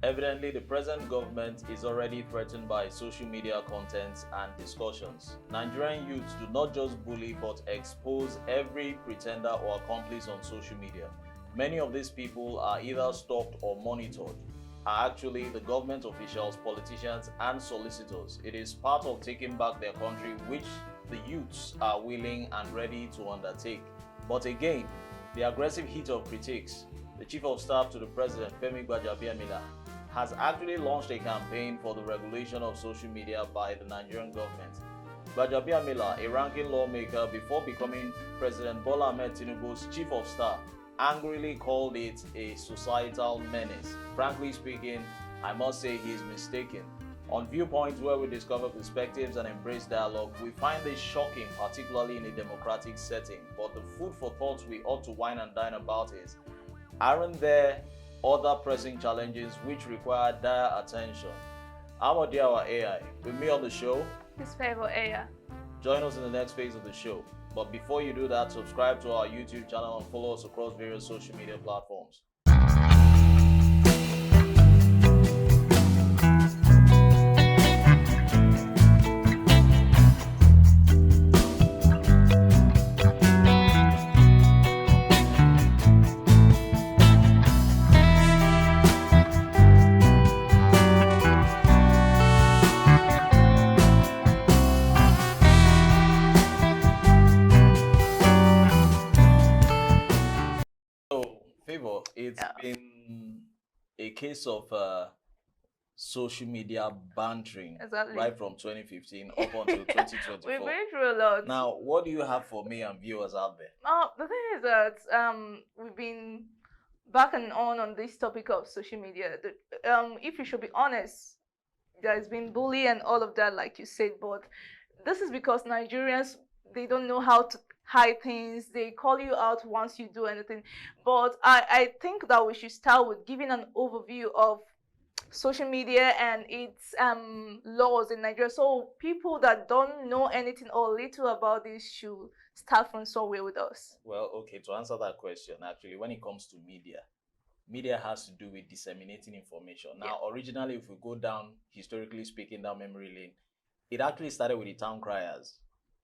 Evidently, the present government is already threatened by social media contents and discussions. Nigerian youths do not just bully but expose every pretender or accomplice on social media. Many of these people are either stopped or monitored, are actually the government officials, politicians, and solicitors. It is part of taking back their country, which the youths are willing and ready to undertake. But again, the aggressive heat of critics, the Chief of Staff to the President, Femi Gbajabiamila, has actually launched a campaign for the regulation of social media by the Nigerian government. Gbajabiamila, a ranking lawmaker before becoming President Bola Ahmed Tinubu's Chief of Staff, angrily called it a societal menace. Frankly speaking, I must say he is mistaken. On Viewpoint, where we discover perspectives and embrace dialogue, we find this shocking, particularly in a democratic setting. But the food for thought we ought to wine and dine about is, aren't there other pressing challenges which require dire attention? I'm Odiawa AI. With me on the show, His favorite area. join us in the next phase of the show. But before you do that, subscribe to our YouTube channel and follow us across various social media platforms. Favor, it's been a case of social media bantering right from 2015 up until 2024. We've been through a lot. Now, what do you have for me and viewers out there? The thing is that we've been back and on this topic of social media. If you should be honest, there's been bullying and all of that, like you said, but this is because Nigerians, they don't know how to hide things. They call you out once you do anything. But I think that we should start with giving an overview of social media and its laws in Nigeria, so people that don't know anything or little about this should start from somewhere with us. Well, okay, to answer that question, actually, when it comes to media has to do with disseminating information. Now, originally, if we go down, historically speaking, down memory lane, it actually started with the town criers.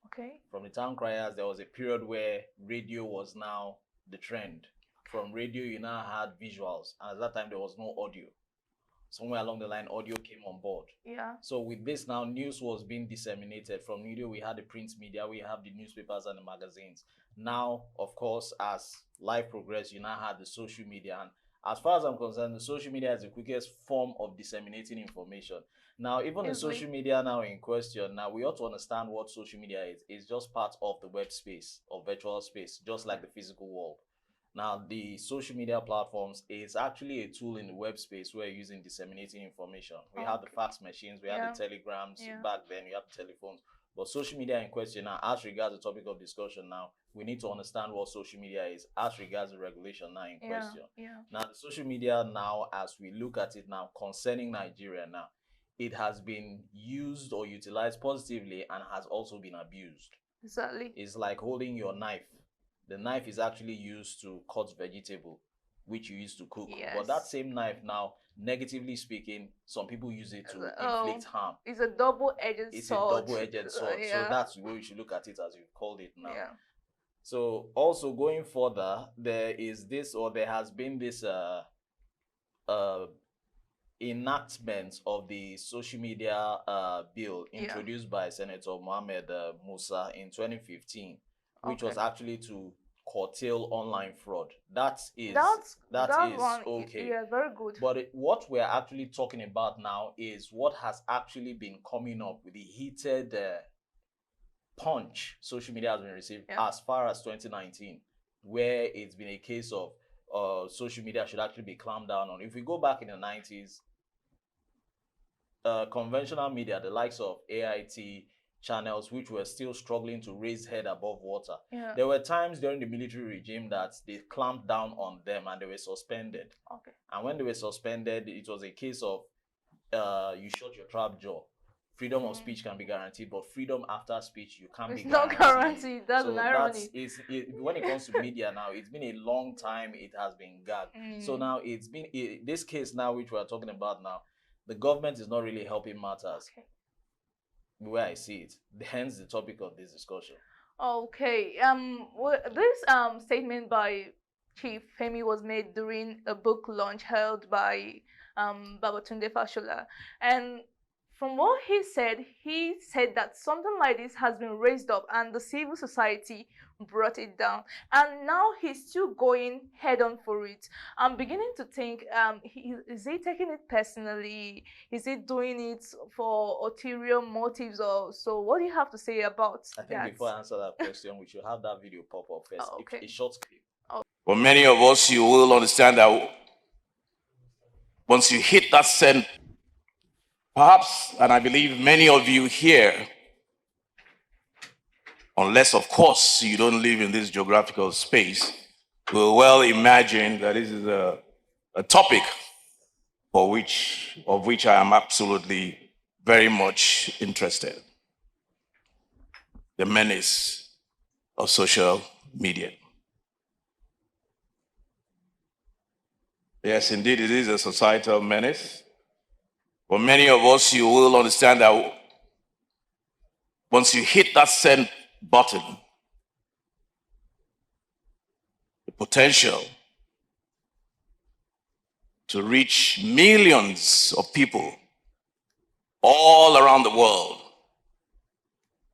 Okay. From the town criers, there was a period where radio was now the trend. From radio, you now had visuals, and at that time, there was no audio. Somewhere along the line, audio came on board. Yeah. So with this now, news was being disseminated. From radio, we had the print media, we have the newspapers and the magazines. Now, of course, as life progressed, you now had the social media. And as far as I'm concerned, the social media is the quickest form of disseminating information. Now, even the social media now in question, now we ought to understand what social media is. It's just part of the web space or virtual space, just like the physical world. Now, the social media platforms is actually a tool in the web space we're using disseminating information. We have the fax machines, we have the telegrams, back then we have the telephones. But social media in question now, as regards the topic of discussion now, we need to understand what social media is as regards the regulation now in question. Now, the social media now, as we look at it now, concerning Nigeria now, it has been used or utilized positively and has also been abused. Exactly. It's like holding your knife. The knife is actually used to cut vegetable, which you used to cook. But that same knife now, negatively speaking, some people use it to inflict harm. It's a double-edged sword. It's a double-edged sword. So that's the way we should look at it as you called it now. So also going further, there is this, or there has been this enactment of the social media bill introduced by Senator Mohammed Musa in 2015, which was actually to curtail online fraud. That is okay. Yeah, very good. But what we're actually talking about now is what has actually been coming up with the heated punch social media has been received as far as 2019, where it's been a case of social media should actually be clamped down on. If we go back in the 90s, conventional media, the likes of AIT, channels which were still struggling to raise head above water. There were times during the military regime that they clamped down on them and they were suspended. And when they were suspended, it was a case of you shut your trap jaw. freedom of speech can be guaranteed, but freedom after speech you can't It's be not guaranteed. guaranteed. That's an So irony. when it comes to media now, it's been a long time it has been gagged. So now this case now which we're talking about now, the government is not really helping matters. Okay. The way I see it, hence the topic of this discussion. Okay. This statement by Chief Femi was made during a book launch held by Babatunde Fashola, and from what he said that something like this has been raised up, and the civil society brought it down, and now he's still going head on for it. I'm beginning to think, is he taking it personally? Is he doing it for ulterior motives or so? What do you have to say about I think that? before I answer that question, we should have that video pop up first. Oh, okay. A short clip. For many of us, you will understand that once you hit that send, perhaps, and I believe many of you here, unless of course you don't live in this geographical space, will well imagine that this is a topic of which I am absolutely very much interested. The menace of social media. Yes, indeed, it is a societal menace. For many of us, you will understand that once you hit that send button, the potential to reach millions of people all around the world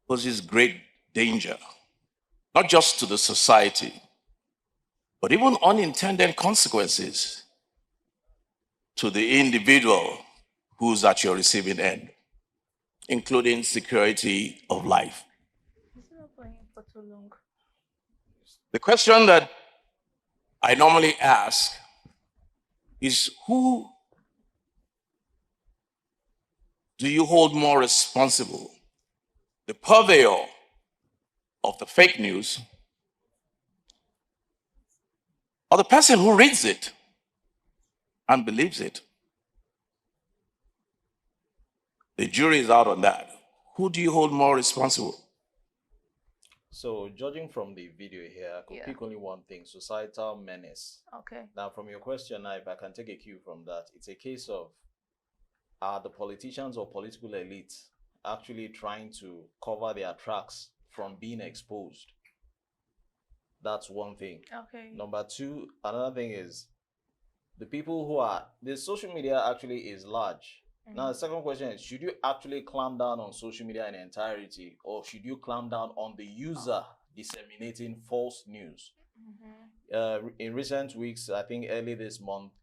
poses great danger, not just to the society, but even unintended consequences to the individual who's at your receiving end, including security of life. For too long. The question that I normally ask is, who do you hold more responsible? The purveyor of the fake news, or the person who reads it and believes it? The jury is out on that. Who do you hold more responsible? So, judging from the video here, I could pick only one thing: societal menace. Okay. Now, from your question, now, if I can take a cue from that, it's a case of are the politicians or political elites actually trying to cover their tracks from being exposed? That's one thing. Okay. Number two, another thing is the people who are, the social media actually is large. Now, the second question is, should you actually clamp down on social media in entirety, or should you clamp down on the user disseminating false news? In recent weeks, I think early this month,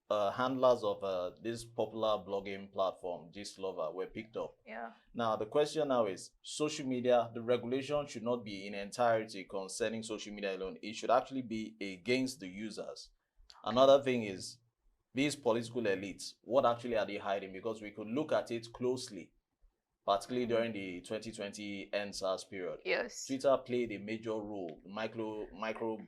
handlers of this popular blogging platform, Gist Lover, were picked up. Yeah. Now, the question now is, social media, the regulation should not be in entirety concerning social media alone. It should actually be against the users. Another thing is, these political elites, what actually are they hiding? Because we could look at it closely, particularly during the 2020 NSAS period. Yes. Twitter played a major role. Micro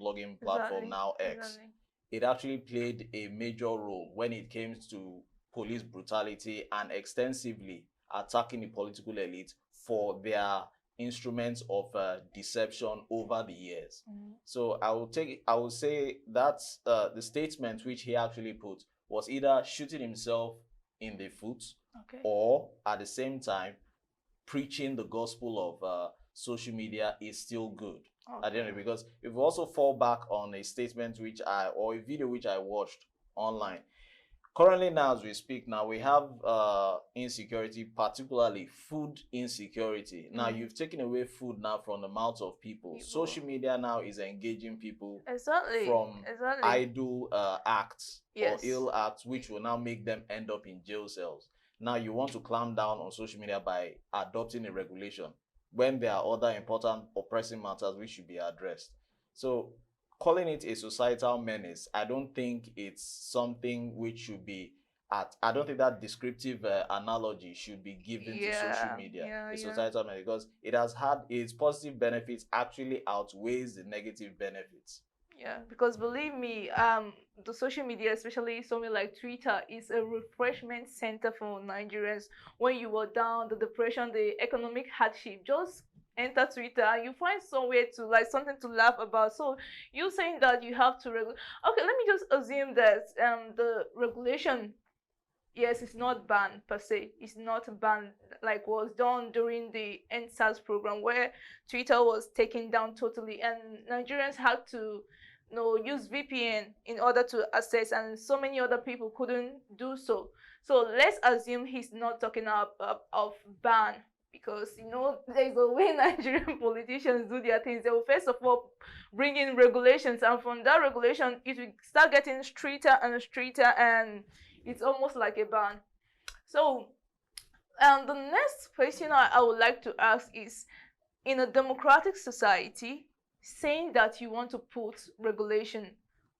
blogging platform, now X. Exactly. It actually played a major role when it came to police brutality and extensively attacking the political elite for their instruments of deception over the years. So I will say that the statement which he actually put was either shooting himself in the foot, or at the same time preaching the gospel of social media is still good. I don't know, because if we also fall back on a statement or a video which I watched online, currently now as we speak now, we have insecurity, particularly food insecurity. Now you've taken away food now from the mouths of people. Social media now is engaging people from idle acts or ill acts, which will now make them end up in jail cells. Now you want to clamp down on social media by adopting a regulation when there are other important or pressing matters which should be addressed. So calling it a societal menace, I don't think it's something which should be I don't think that descriptive analogy should be given to social media, a societal menace, because it has had its positive benefits actually outweighs the negative benefits. Yeah, because believe me, the social media, especially something like Twitter, is a refreshment center for Nigerians. When you were down, the depression, the economic hardship, just enter Twitter and you find somewhere to like something to laugh about. So you saying that you have to regulate? Okay, let me just assume that the regulation, yes, it's not banned per se. It's not banned like was done during the NSAS program where Twitter was taken down totally and Nigerians had to use VPN in order to access and so many other people couldn't do so. So let's assume he's not talking of ban because there's a way Nigerian politicians do their things. They will first of all bring in regulations and from that regulation it will start getting stricter and stricter and it's almost like a ban. So the next question I would like to ask is, in a democratic society, saying that you want to put regulation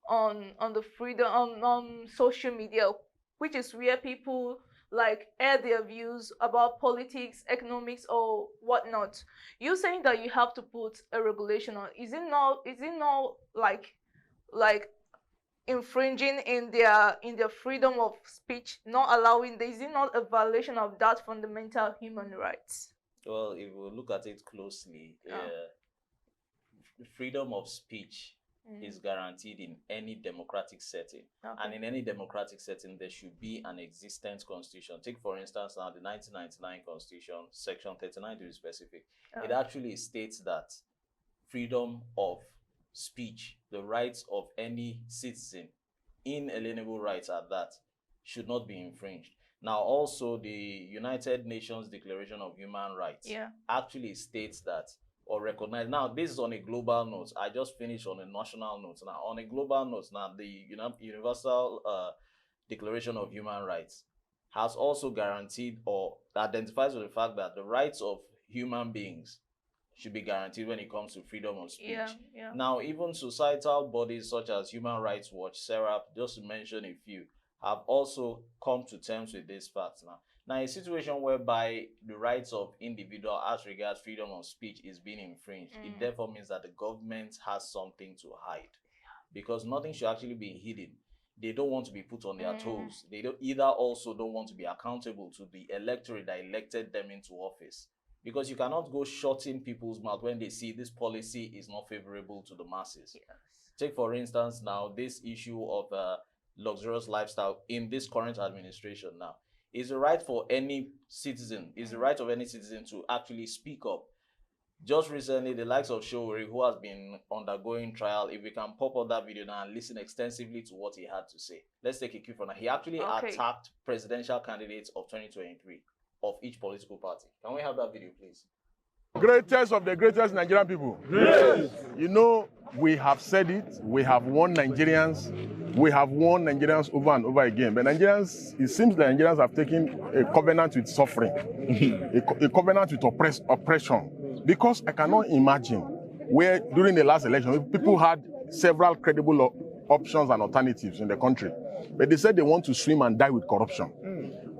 on the freedom on social media, which is where people like air their views about politics, economics, or whatnot. You saying that you have to put a regulation on, is it not like infringing in their freedom of speech, not allowing, is it not a violation of that fundamental human rights? Well, if we look at it closely, freedom of speech is guaranteed in any democratic setting. Okay. And in any democratic setting, there should be an existent constitution. Take, for instance, now the 1999 Constitution, Section 39 to be specific. It actually states that freedom of speech, the rights of any citizen, inalienable rights at that, should not be infringed. Now, also, the United Nations Declaration of Human Rights actually states that, or recognize. Now, this is on a global note. I just finished on a national note. Now, on a global note, now the Universal Declaration of Human Rights has also guaranteed or identifies with the fact that the rights of human beings should be guaranteed when it comes to freedom of speech. Now, even societal bodies such as Human Rights Watch, SERAP, just to mention a few, have also come to terms with this fact now. Now, a situation whereby the rights of individual as regards freedom of speech is being infringed, it therefore means that the government has something to hide. Because nothing should actually be hidden. They don't want to be put on their toes. They also don't want to be accountable to the electorate that elected them into office. Because you cannot go shutting people's mouth when they see this policy is not favorable to the masses. Yes. Take, for instance, now this issue of luxurious lifestyle in this current administration now. Is the right for any citizen, is the right of any citizen to actually speak up. Just recently, the likes of Showeri, who has been undergoing trial, if we can pop up that video now and listen extensively to what he had to say. Let's take a cue from that. He actually attacked presidential candidates of 2023 of each political party. Can we have that video, please? Greatest of the greatest Nigerian people. Yes. You know, we have said it, we have won Nigerians over and over again. But Nigerians, it seems that Nigerians have taken a covenant with suffering, a covenant with oppression. Because I cannot imagine where during the last election, people had several credible options and alternatives in the country. But they said they want to swim and die with corruption.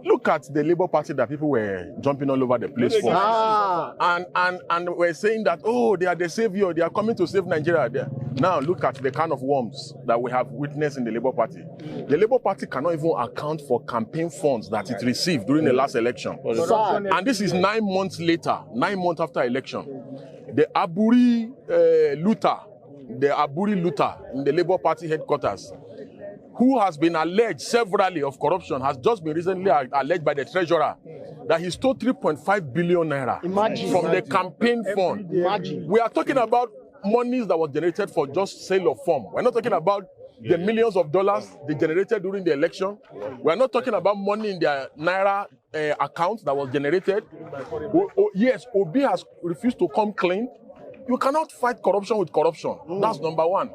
Look at the Labour Party that people were jumping all over the place for. And we're saying that, oh, they are the savior, they are coming to save Nigeria. There. Now look at the kind of worms that we have witnessed in the Labour Party. The Labour Party cannot even account for campaign funds that it received during the last election. And this is 9 months later, 9 months after election. The Aburi looter in the Labour Party headquarters, who has been alleged severally of corruption, has just been recently alleged by the treasurer that he stole 3.5 billion naira from the campaign fund. We are talking about monies that was generated for just sale of form. We're not talking about the millions of dollars they generated during the election. We're not talking about money in their naira account that was generated. Yes, Obi has refused to come clean. You cannot fight corruption with corruption. That's number one.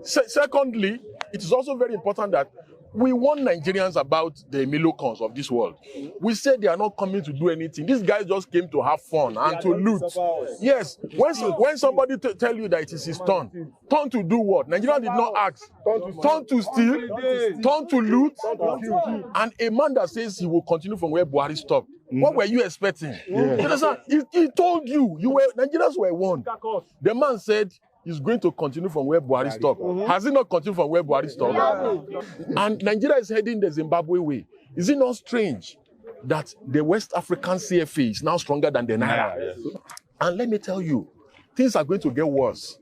Secondly, it is also very important that we warn Nigerians about the Milocons of this world. We said they are not coming to do anything. These guys just came to have fun and to loot. Yes, when somebody tell you that it is his turn to do what? Nigeria did not ask. Turn to steal, turn to loot, and a man that says he will continue from where Buhari stopped. What were you expecting? He told you, Nigerians were warned. The man said, is going to continue from where Buhari stopped. Has it not continued from where Buhari stopped? And Nigeria is heading the Zimbabwe way. Is it not strange that the West African CFA is now stronger than the Naira? And let me tell you, things are going to get worse.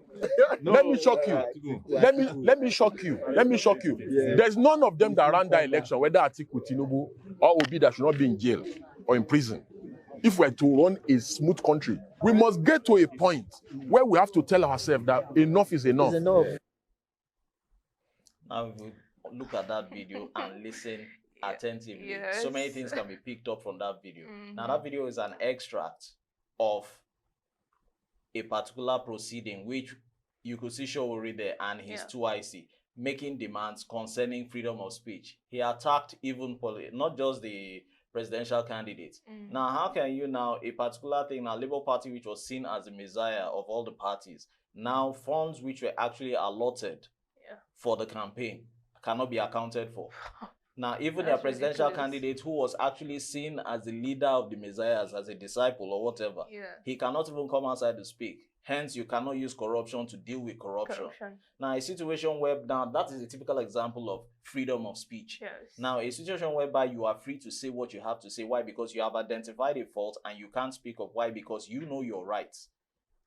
Let me shock you. Let me shock you. Let me shock you. There's none of them that ran that election, whether Atiku, Tinubu, or Obi, that should not be in jail or in prison. If we're to run a smooth country, we must get to a point where we have to tell ourselves that enough is enough. Now we look at that video and listen attentively. Yes. So many things can be picked up from that video. Now that video is an extract of a particular proceeding which you could see Showori there and his 2IC making demands concerning freedom of speech. He attacked even not just the presidential candidates. Now, how can you now, a particular thing, now Labour Party, which was seen as the messiah of all the parties, now funds which were actually allotted for the campaign cannot be accounted for. Now, even their presidential candidate, who was actually seen as the leader of the messiahs, as a disciple or whatever, he cannot even come outside to speak. Hence, you cannot use corruption to deal with corruption. Now, a situation where, now, that is a typical example of freedom of speech. Now, a situation whereby you are free to say what you have to say. Why? Because you have identified a fault and you can't speak up. Why? Because you know your rights.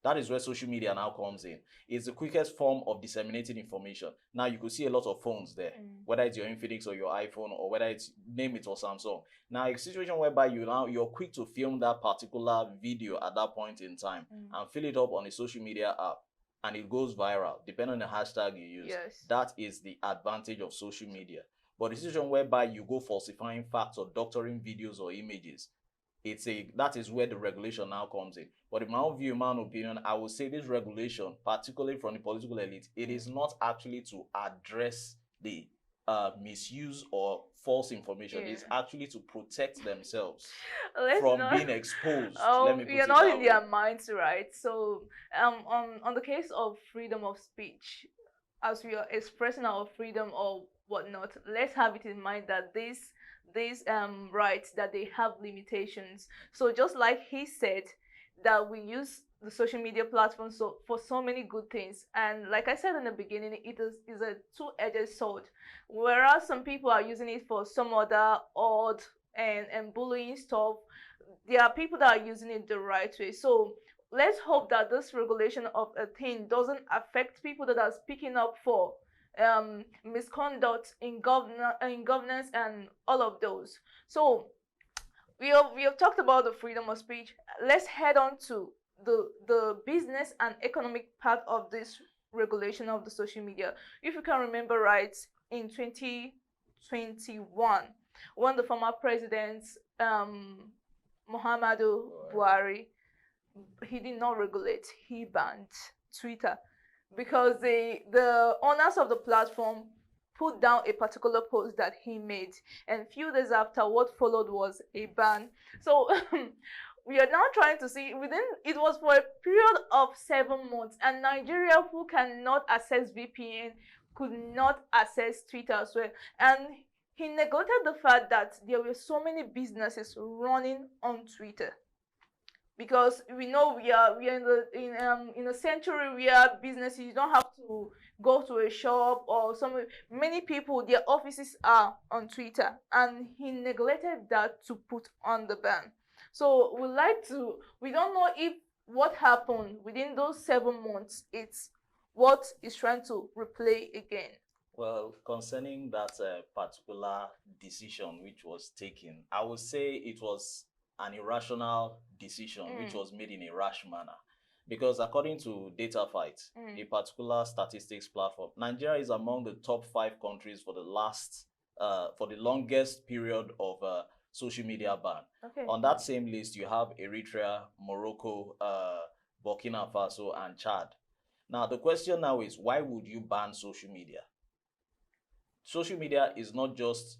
That is where social media now comes in. It's the quickest form of disseminating information. Now, you could see a lot of phones there, whether it's your Infinix or your iPhone, or whether it's, name it, or Samsung. Now, a situation whereby you're quick to film that particular video at that point in time and fill it up on a social media app, and it goes viral, depending on the hashtag you use. That is the advantage of social media. But the situation whereby you go falsifying facts or doctoring videos or images, that is where the regulation now comes in. But in my own view, my own opinion, I would say this regulation, particularly from the political elite, it is not actually to address the misuse or false information. It's actually to protect themselves from being exposed. Let me put you're it not that in way. their minds, right? So on the case of freedom of speech, as we are expressing our freedom or whatnot, let's have it in mind that these rights, that they have limitations. So just like he said, that we use the social media platform for so many good things, and like I said in the beginning, it is a two-edged sword. Whereas some people are using it for some other odd and bullying stuff, there are people that are using it the right way. So let's hope that this regulation of a thing doesn't affect people that are speaking up for misconduct in governance and all of those. So we have talked about the freedom of speech. Let's head on to the business and economic part of this regulation of the social media. If you can remember right, in 2021, when the former president Muhammadu Buhari, he did not regulate, he banned Twitter, because the owners of the platform put down a particular post that he made, and few days after, what followed was a ban. So we are now trying to see, it was for a period of 7 months, and Nigeria, who cannot access VPN, could not access Twitter as well. And he neglected the fact that there were so many businesses running on Twitter. Because we know we are in a century where businesses, you don't have to go to a shop or many people, their offices are on Twitter, and he neglected that to put on the ban. So we don't know if what happened within those 7 months, it's what is trying to replay again. Well, concerning that particular decision which was taken, I would say it was an irrational decision which was made in a rash manner. Because according to DataFight, a particular statistics platform, Nigeria is among the top 5 countries for the longest period of social media ban. On that same list, you have Eritrea, Morocco, Burkina Faso, and Chad. Now, the question now is, why would you ban social media? Social media is not just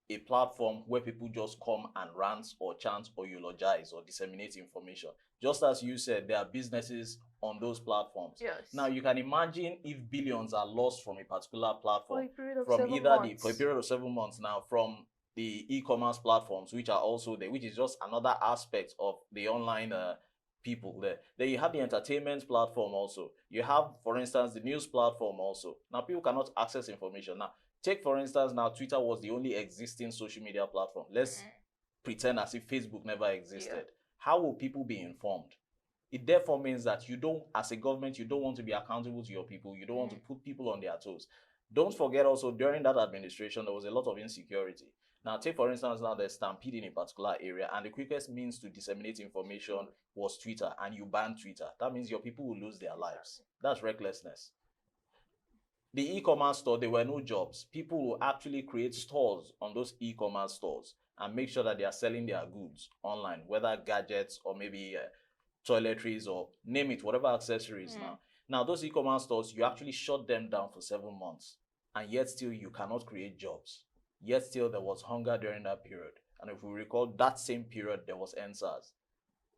a platform where people just come and rant or chant or eulogize or disseminate information. Just as you said, there are businesses on those platforms. Now, you can imagine if billions are lost from a particular platform for a period of 7 months now, from the e-commerce platforms, which are also there, which is just another aspect of the online people there. Then you have the entertainment platform also. You have, for instance, the news platform also. Now people cannot access information. Now, take for instance, now Twitter was the only existing social media platform. Let's pretend as if Facebook never existed. How will people be informed? It therefore means that you don't, as a government, you don't want to be accountable to your people. You don't want to put people on their toes. Don't forget also, during that administration, there was a lot of insecurity. Now, take for instance, now there's stampede in a particular area, and the quickest means to disseminate information was Twitter, and you ban Twitter. That means your people will lose their lives. That's recklessness. The e-commerce store, there were no jobs. People will actually create stores on those e-commerce stores and make sure that they are selling their goods online, whether gadgets or maybe toiletries or name it, whatever accessories now. Now, those e-commerce stores, you actually shut them down for 7 months, and yet still you cannot create jobs. Yet still there was hunger during that period. And if we recall, that same period, there was NSAS.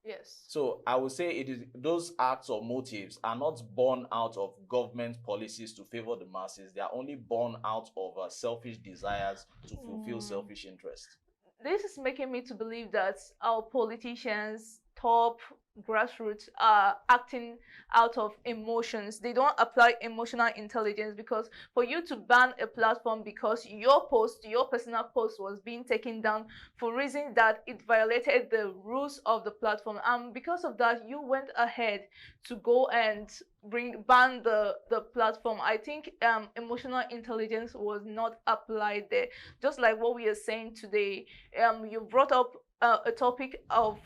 Yes. So I would say it is those acts or motives are not born out of government policies to favor the masses. They are only born out of selfish desires to fulfill selfish interests. This is making me to believe that our politicians, top grassroots, are acting out of emotions. They don't apply emotional intelligence, because for you to ban a platform because your post, your personal post, was being taken down for reason that it violated the rules of the platform, and because of that you went ahead to go and ban the platform. I think emotional intelligence was not applied there. Just like what we are saying today, you brought up a topic of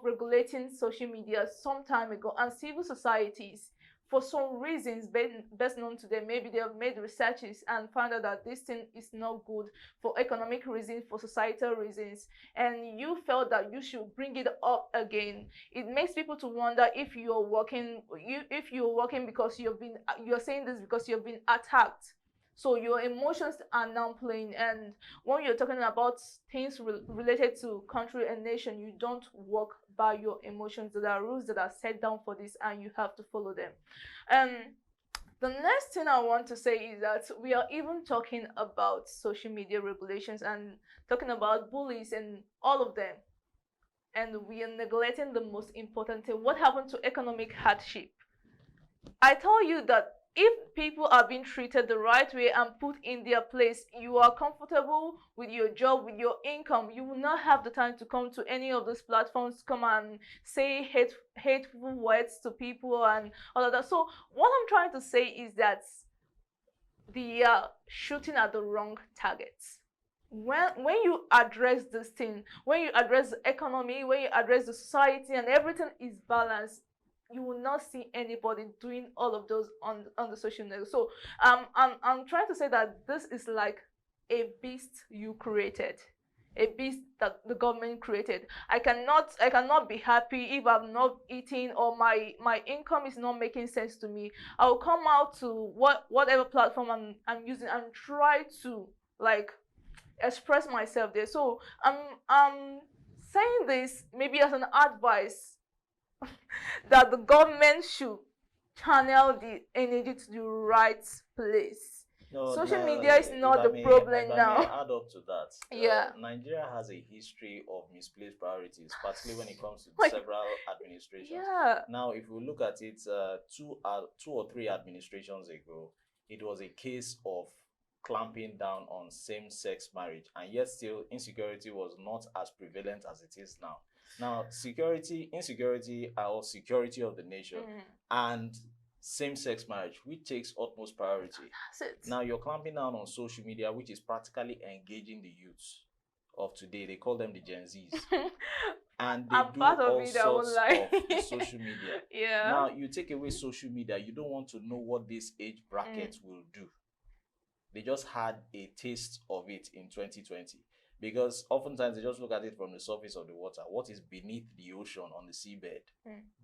regulating social media some time ago, and civil societies, for some reasons best known to them, maybe they have made researches and found out that this thing is not good for economic reasons, for societal reasons, and you felt that you should bring it up again. It makes people to wonder if you're working because you're saying this because you've been attacked. So your emotions are now playing, and when you're talking about things related to country and nation, you don't work by your emotions. There are rules that are set down for this, and you have to follow them. The next thing I want to say is that we are even talking about social media regulations and talking about bullies and all of them, and we are neglecting the most important thing. What happened to economic hardship? I tell you that if people are being treated the right way and put in their place, you are comfortable with your job, with your income, you will not have the time to come to any of those platforms, come and say hateful words to people and all of that. So what I'm trying to say is that they are shooting at the wrong targets. When you address this thing, when you address the economy, when you address the society, and everything is balanced, you will not see anybody doing all of those on the social network. So I'm trying to say that this is like a beast you created, a beast that the government created. I cannot be happy if I'm not eating, or my income is not making sense to me. I'll come out to whatever platform I'm using and try to like express myself there. So I'm saying this maybe as an advice that the government should channel the energy to the right place. Social media is not the problem now. May I add up to that? Yeah. Nigeria has a history of misplaced priorities, particularly when it comes to several administrations. Yeah. Now, if we look at it, two or three administrations ago, it was a case of clamping down on same-sex marriage, and yet still insecurity was not as prevalent as it is now. Now, insecurity, or security of the nation, and same-sex marriage, which takes utmost priority. That's it. Now, you're clamping down on social media, which is practically engaging the youths of today. They call them the Gen Zs. And they do all sorts of social media. Yeah. Now, you take away social media, you don't want to know what this age bracket will do. They just had a taste of it in 2020. Because oftentimes they just look at it from the surface of the water. What is beneath the ocean on the seabed?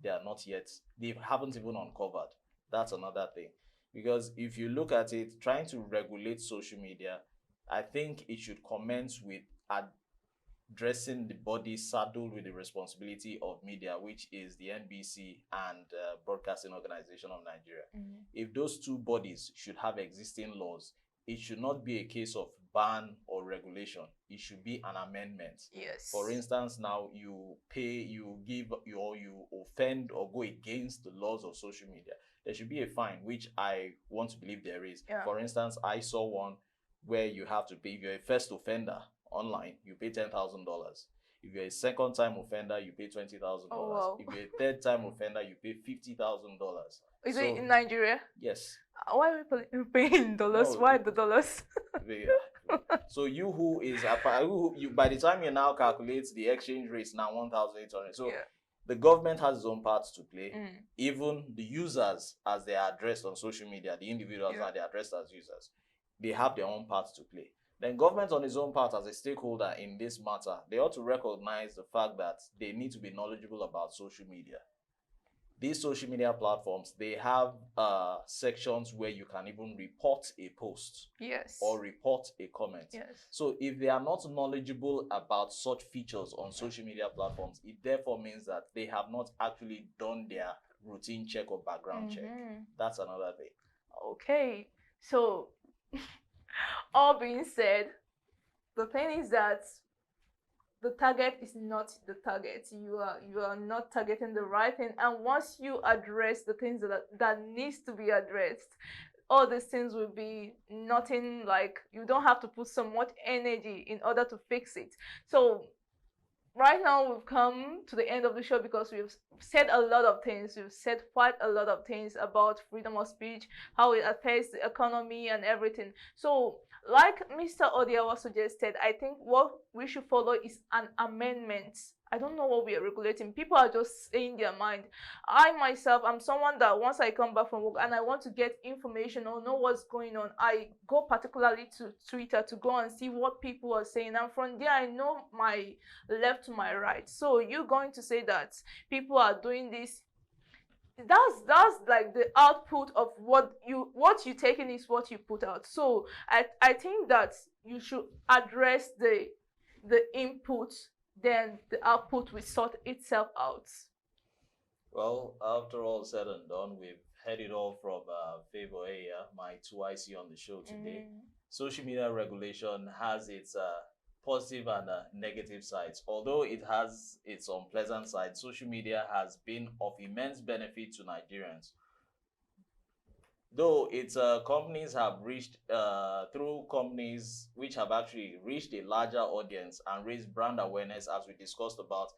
They are not yet, they haven't even uncovered. That's another thing. Because if you look at it, trying to regulate social media, I think it should commence with addressing the body saddled with the responsibility of media, which is the NBC and Broadcasting Organization of Nigeria. If those two bodies should have existing laws, it should not be a case of ban or regulation. It should be an amendment. Yes. For instance, now you offend or go against the laws of social media, there should be a fine, which I want to believe there is. Yeah. For instance, I saw one where you have to pay, if you're a first offender online, you pay $10,000. If you're a second time offender, you pay $20,000. Oh, wow. If you're a third time offender, you pay $50,000. Is it in Nigeria? Yes. Why are we paying in dollars? No, Why the dollars? So you who is by the time you now calculate the exchange rates now 1,800. So Yeah. the government has its own parts to play. Mm. Even the users, as they are addressed on social media, the individuals Yeah. that they are addressed as users, they have their own parts to play. Then government on its own part as a stakeholder in this matter, they ought to recognize the fact that they need to be knowledgeable about social media. These social media platforms, they have sections where you can even report a post Yes. or report a comment. Yes. So if they are not knowledgeable about such features on social media platforms, it therefore means that they have not actually done their routine check or background check. That's another thing. Okay. So all being said, the thing is that the target is not the target. You are not targeting the right thing. And once you address the things that needs to be addressed, all these things will be nothing. Like, you don't have to put so much energy in order to fix it. So right now we've come to the end of the show because we've said a lot of things. We've said quite a lot of things about freedom of speech, how it affects the economy and everything. So like Mr. Odiawa suggested, I think what we should follow is an amendment. I don't know what we are regulating. People are just saying their mind. I myself, I'm someone that once I come back from work and I want to get information or know what's going on, I go particularly to Twitter to go and see what people are saying. And from there, I know my left to my right. So you're going to say that people are doing this. That's like the output of what you taking is what you put out. So I think that you should address the input, then the output will sort itself out. Well, after all said and done, we've heard it all from Favor Aya, my 2IC on the show today. Social media regulation has its positive and negative sides. Although it has its unpleasant side, social media has been of immense benefit to Nigerians. Though its companies have reached, through companies which have actually reached a larger audience and raised brand awareness, as we discussed about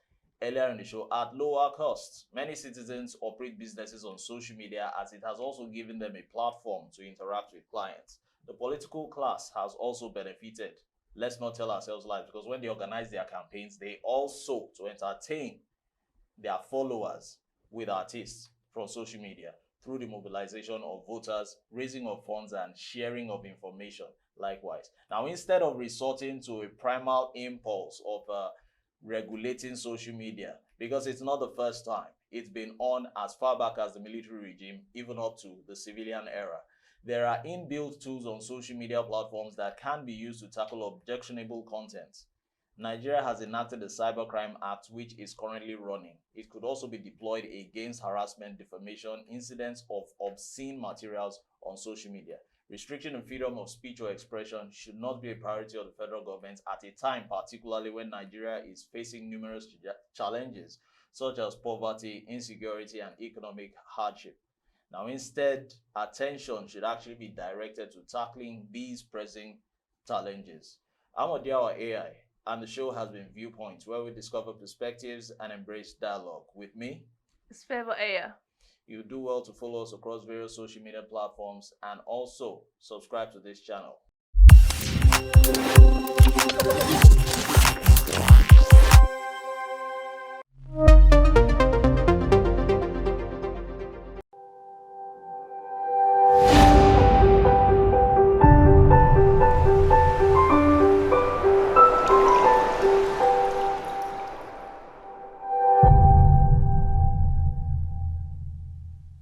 earlier in the show, at lower costs. Many citizens operate businesses on social media, as it has also given them a platform to interact with clients. The political class has also benefited. Let's not tell ourselves lies, because when they organize their campaigns, they also to entertain their followers with artists from social media through the mobilization of voters, raising of funds, and sharing of information likewise. Now, instead of resorting to a primal impulse of regulating social media, because it's not the first time, it's been on as far back as the military regime, even up to the civilian era. There are inbuilt tools on social media platforms that can be used to tackle objectionable content. Nigeria has enacted the Cybercrime Act, which is currently running. It could also be deployed against harassment, defamation, incidents of obscene materials on social media. Restriction of freedom of speech or expression should not be a priority of the federal government at a time, particularly when Nigeria is facing numerous challenges, such as poverty, insecurity, and economic hardship. Now, instead, attention should actually be directed to tackling these pressing challenges. I'm Odiawa AI, and the show has been Viewpoint, where we discover perspectives and embrace dialogue. With me, it's Favor Aya. You do well to follow us across various social media platforms and also subscribe to this channel.